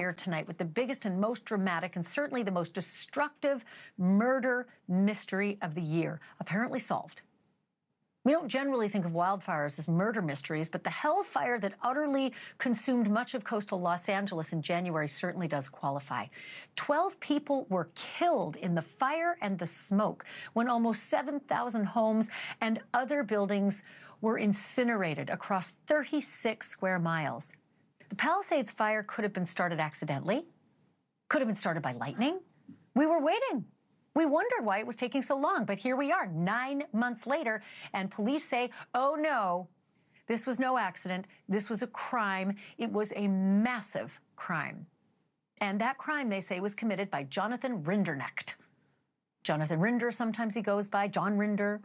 fire tonight with the biggest and most dramatic and certainly the most destructive murder mystery of the year, apparently solved. We don't generally think of wildfires as murder mysteries, but the hellfire that utterly consumed much of coastal Los Angeles in January certainly does qualify. 12 people were killed in the fire and the smoke when almost 7,000 homes and other buildings were incinerated across 36 square miles. The Palisades Fire could have been started accidentally, could have been started by lightning. We were waiting. We wondered why it was taking so long, but here we are 9 months later, and police say, oh no, this was no accident. This was a crime. It was a massive crime. And that crime, they say, was committed by Jonathan Rinderknecht. Jonathan Rinder, sometimes he goes by, John Rinder.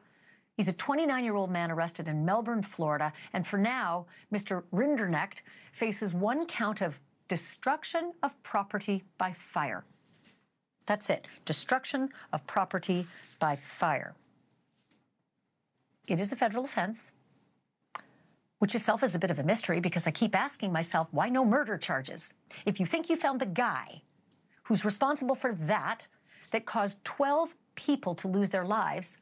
He's a 29-year-old man arrested in Melbourne, Florida, and for now, Mr. Rinderknecht faces 1 count of destruction of property by fire. That's it, destruction of property by fire. It is a federal offense, which itself is a bit of a mystery because I keep asking myself, why no murder charges? If you think you found the guy who's responsible for that caused 12 people to lose their lives,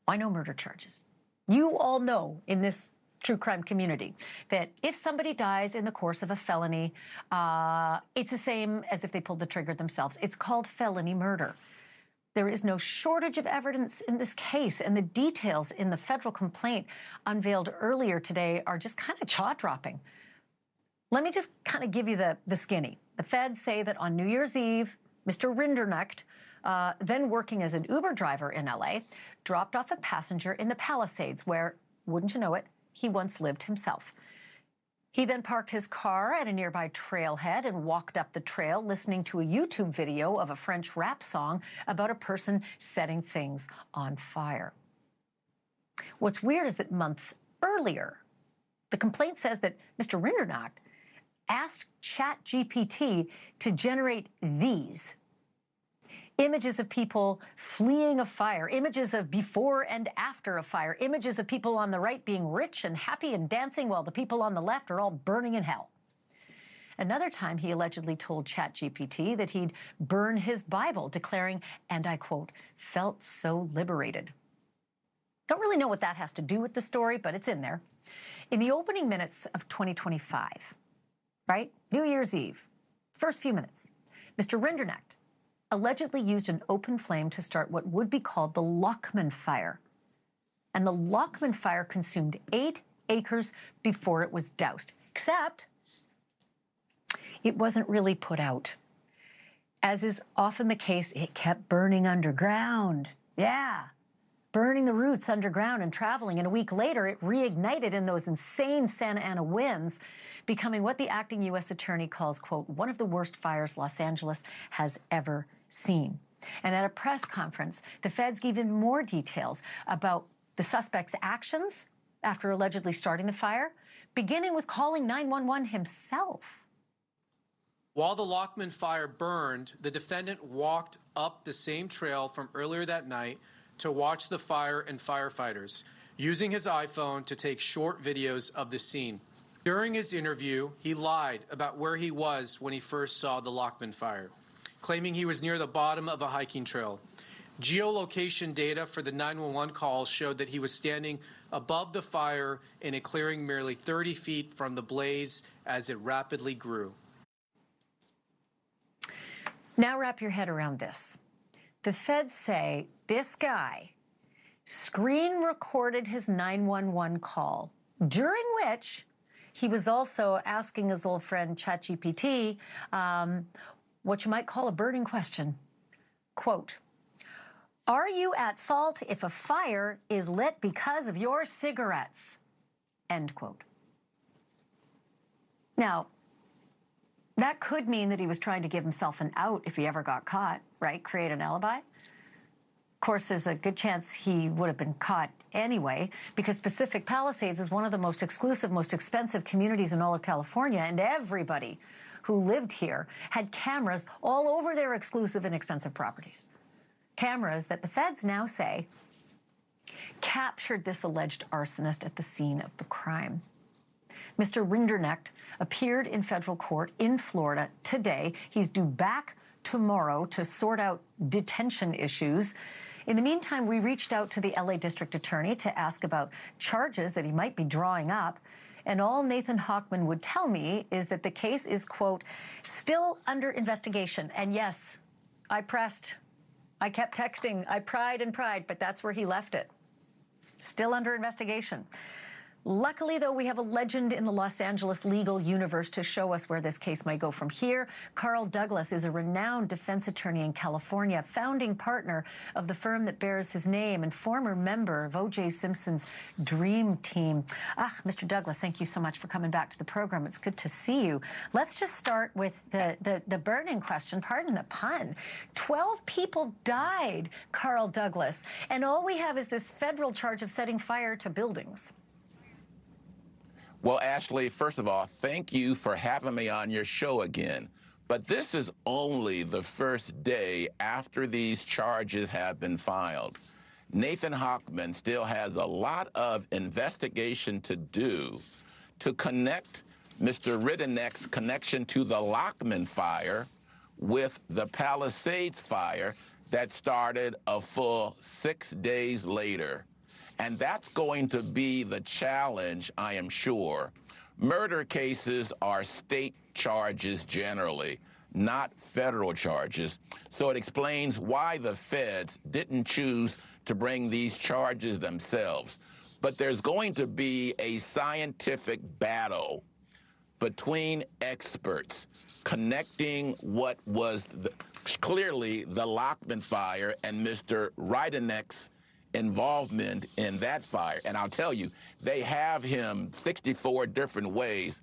why no murder charges? You all know in this true crime community that if somebody dies in the course of a felony, it's the same as if they pulled the trigger themselves. It's called felony murder. There is no shortage of evidence in this case, and the details in the federal complaint unveiled earlier today are just kind of jaw-dropping. Let me just kind of give you the skinny. The feds say that on New Year's Eve, Mr. Rinderknecht, then working as an Uber driver in LA, dropped off a passenger in the Palisades where, wouldn't you know it, he once lived himself. He then parked his car at a nearby trailhead and walked up the trail listening to a YouTube video of a French rap song about a person setting things on fire. What's weird is that months earlier, the complaint says that Mr. Rinderknecht asked ChatGPT to generate these images of people fleeing a fire, images of before and after a fire, images of people on the right being rich and happy and dancing while the people on the left are all burning in hell. Another time, he allegedly told ChatGPT that he'd burn his Bible, declaring, and I quote, felt so liberated. Don't really know what that has to do with the story, but it's in there. In the opening minutes of 2025, right, New Year's Eve, first few minutes, Mr. Rinderknecht allegedly used an open flame to start what would be called the Lockman Fire. And the Lockman Fire consumed 8 acres before it was doused, except it wasn't really put out. As is often the case, it kept burning underground. Yeah, burning the roots underground and traveling. And a week later, it reignited in those insane Santa Ana winds, becoming what the acting U.S. attorney calls, quote, one of the worst fires Los Angeles has ever seen. And at a press conference, the feds gave even more details about the suspect's actions after allegedly starting the fire, beginning with calling 911 himself. While the Lockman Fire burned, the defendant walked up the same trail from earlier that night to watch the fire and firefighters, using his iPhone to take short videos of the scene. During his interview, he lied about where he was when he first saw the Lockman Fire, claiming he was near the bottom of a hiking trail. Geolocation data for the 911 calls showed that he was standing above the fire in a clearing merely 30 feet from the blaze as it rapidly grew. Now wrap your head around this. The feds say this guy screen recorded his 911 call, during which he was also asking his old friend ChatGPT what you might call a burning question. Quote, are you at fault if a fire is lit because of your cigarettes? End quote. Now, that could mean that he was trying to give himself an out if he ever got caught, right? Create an alibi. Of course, there's a good chance he would have been caught anyway, because Pacific Palisades is one of the most exclusive, most expensive communities in all of California, and everybody who lived here had cameras all over their exclusive and expensive properties. Cameras that the feds now say captured this alleged arsonist at the scene of the crime. Mr. Rinderknecht appeared in federal court in Florida today. He's due back tomorrow to sort out detention issues. In the meantime, we reached out to the LA District Attorney to ask about charges that he might be drawing up. And all Nathan Hochman would tell me is that the case is, quote, still under investigation. And yes, I pressed. I kept texting. I pried and pried, but that's where he left it. Still under investigation. Luckily, though, we have a legend in the Los Angeles legal universe to show us where this case might go from here. Carl Douglas is a renowned defense attorney in California, founding partner of the firm that bears his name and former member of O.J. Simpson's dream team. Mr. Douglas, thank you so much for coming back to the program. It's good to see you. Let's just start with the burning question. Pardon the pun. 12 people died, Carl Douglas, and all we have is this federal charge of setting fire to buildings. Well, Ashleigh, first of all, thank you for having me on your show again. But this is only the first day after these charges have been filed. Nathan Hochman still has a lot of investigation to do to connect Mr. Rinderknecht's connection to the Lockman fire with the Palisades fire that started a full 6 days later. And that's going to be the challenge, I am sure. Murder cases are state charges generally, not federal charges. So it explains why the feds didn't choose to bring these charges themselves. But there's going to be a scientific battle between experts connecting what was clearly the Lockman fire and Mr. Rinderknecht's involvement in that fire. And I'll tell you, they have him 64 different ways,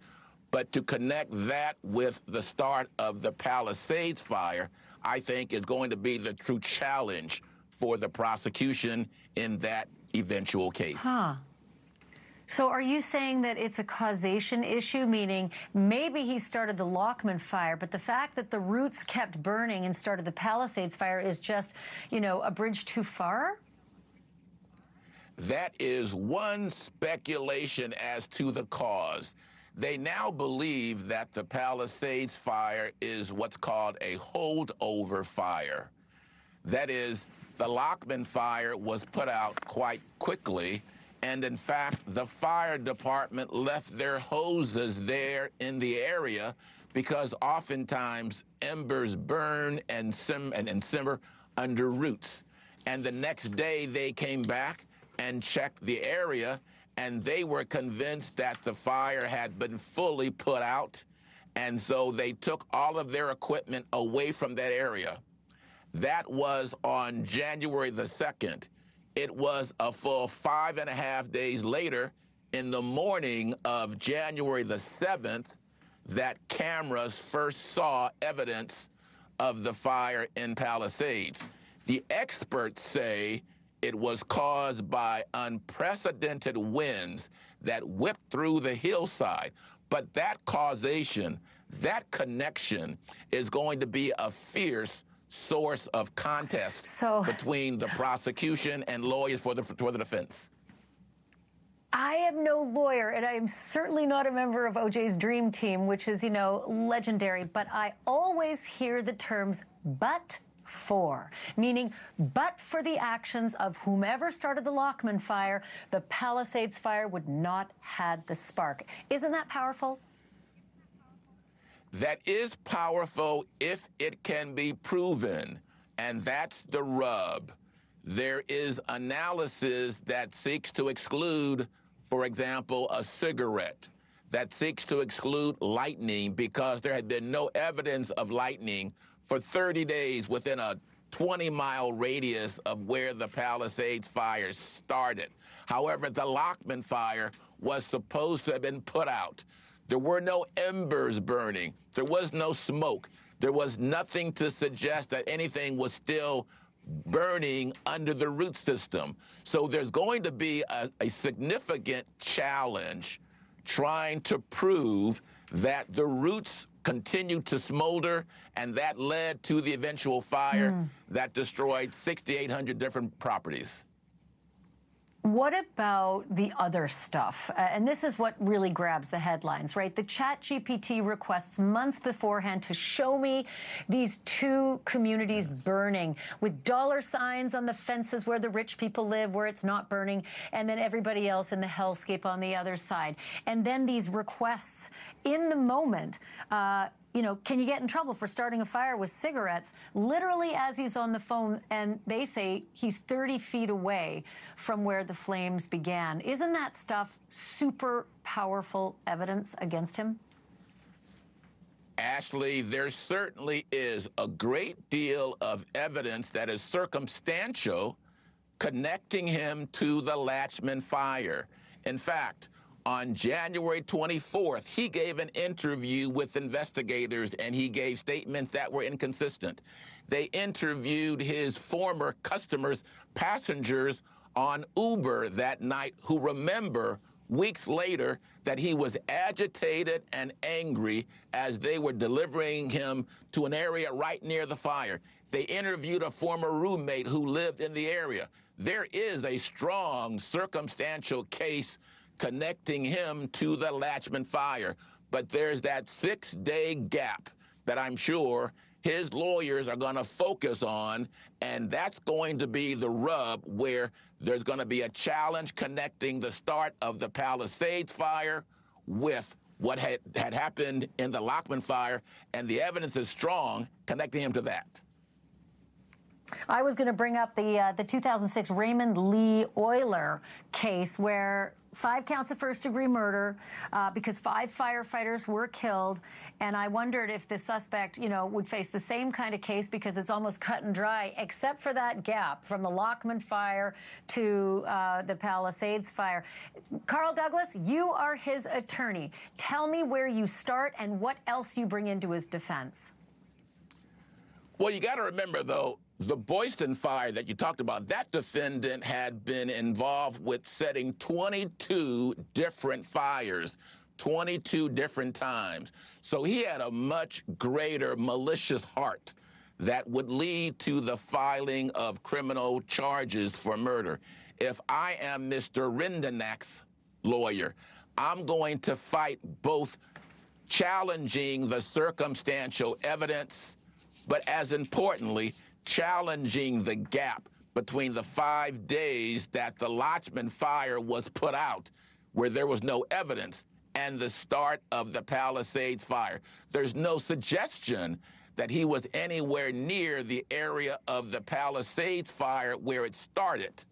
but to connect that with the start of the Palisades fire, I think is going to be the true challenge for the prosecution in that eventual case. So are you saying that it's a causation issue, meaning maybe he started the Lockman fire, but the fact that the roots kept burning and started the Palisades fire is just, you know, a bridge too far? That is one speculation as to the cause. They now believe that the Palisades fire is what's called a holdover fire. That is, the Lockman fire was put out quite quickly, and in fact, the fire department left their hoses there in the area because oftentimes embers burn and simmer under roots. And the next day they came back and checked the area, and they were convinced that the fire had been fully put out, and so they took all of their equipment away from that area. That was on January the 2nd. It was a full 5.5 days later, in the morning of January the 7th, that cameras first saw evidence of the fire in Palisades. The experts say it was caused by unprecedented winds that whipped through the hillside. But that causation, that connection is going to be a fierce source of contest between the prosecution and lawyers for the defense. I am no lawyer, and I am certainly not a member of OJ's dream team, which is, you know, legendary, but I always hear the terms "but for," meaning but for the actions of whomever started the Lockman fire, the Palisades fire would not have the spark. Isn't that powerful? That is powerful if it can be proven, and that's the rub. There is analysis that seeks to exclude, for example, a cigarette, that seeks to exclude lightning because there had been no evidence of lightning for 30 days within a 20-mile radius of where the Palisades fire started. However, the Lockman fire was supposed to have been put out. There were no embers burning. There was no smoke. There was nothing to suggest that anything was still burning under the root system. So there's going to be a significant challenge trying to prove that the roots continued to smolder, and that led to the eventual fire that destroyed 6,800 different properties. What about the other stuff? And this is what really grabs the headlines, right? The ChatGPT requests months beforehand to show me these two communities burning with dollar signs on the fences where the rich people live, where it's not burning, and then everybody else in the hellscape on the other side. And then these requests in the moment, you know, can you get in trouble for starting a fire with cigarettes? Literally as he's on the phone, and they say he's 30 feet away from where the flames began. Isn't that stuff super powerful evidence against him? Ashleigh, there certainly is a great deal of evidence that is circumstantial connecting him to the Latchman fire. In fact, on January 24th, he gave an interview with investigators, and he gave statements that were inconsistent. They interviewed his former customers, passengers on Uber that night, who remember weeks later that he was agitated and angry as they were delivering him to an area right near the fire. They interviewed a former roommate who lived in the area. There is a strong circumstantial case connecting him to the Latchman fire. But there's that 6-day gap that I'm sure his lawyers are going to focus on, and that's going to be the rub where there's going to be a challenge connecting the start of the Palisades fire with what had happened in the Latchman fire, and the evidence is strong connecting him to that. I was going to bring up the 2006 Raymond Lee Euler case where 5 counts of first-degree murder because 5 firefighters were killed, and I wondered if the suspect, you know, would face the same kind of case because it's almost cut and dry, except for that gap from the Latchman fire to the Palisades fire. Carl Douglas, you are his attorney. Tell me where you start and what else you bring into his defense. Well, you got to remember, though, the Boyston fire that you talked about, that defendant had been involved with setting 22 different fires, 22 different times. So he had a much greater malicious heart that would lead to the filing of criminal charges for murder. If I am Mr. Rinderknecht's lawyer, I'm going to fight both challenging the circumstantial evidence, but as importantly, challenging the gap between the 5 days that the Latchman fire was put out, where there was no evidence, and the start of the Palisades fire. There's no suggestion that he was anywhere near the area of the Palisades fire where it started.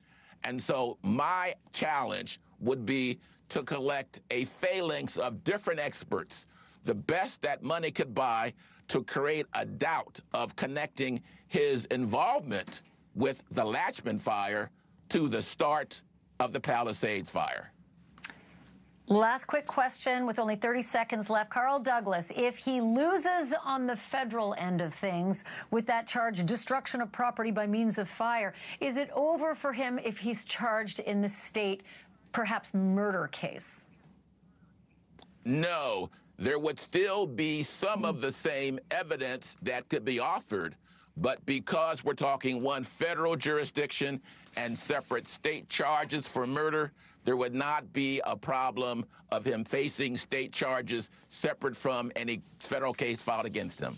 And so my challenge would be to collect a phalanx of different experts, the best that money could buy, to create a doubt of connecting his involvement with the Latchman fire to the start of the Palisades fire. Last quick question with only 30 seconds left. Carl Douglas, if he loses on the federal end of things with that charge, destruction of property by means of fire, is it over for him if he's charged in the state, perhaps murder case? No. There would still be some of the same evidence that could be offered, but because we're talking one federal jurisdiction and separate state charges for murder, there would not be a problem of him facing state charges separate from any federal case filed against him.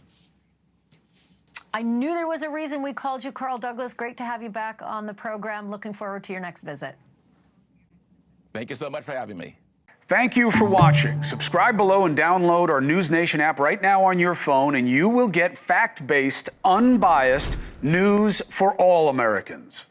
I knew there was a reason we called you, Carl Douglas. Great to have you back on the program. Looking forward to your next visit. Thank you so much for having me. Thank you for watching. Subscribe below and download our NewsNation app right now on your phone, and you will get fact-based, unbiased news for all Americans.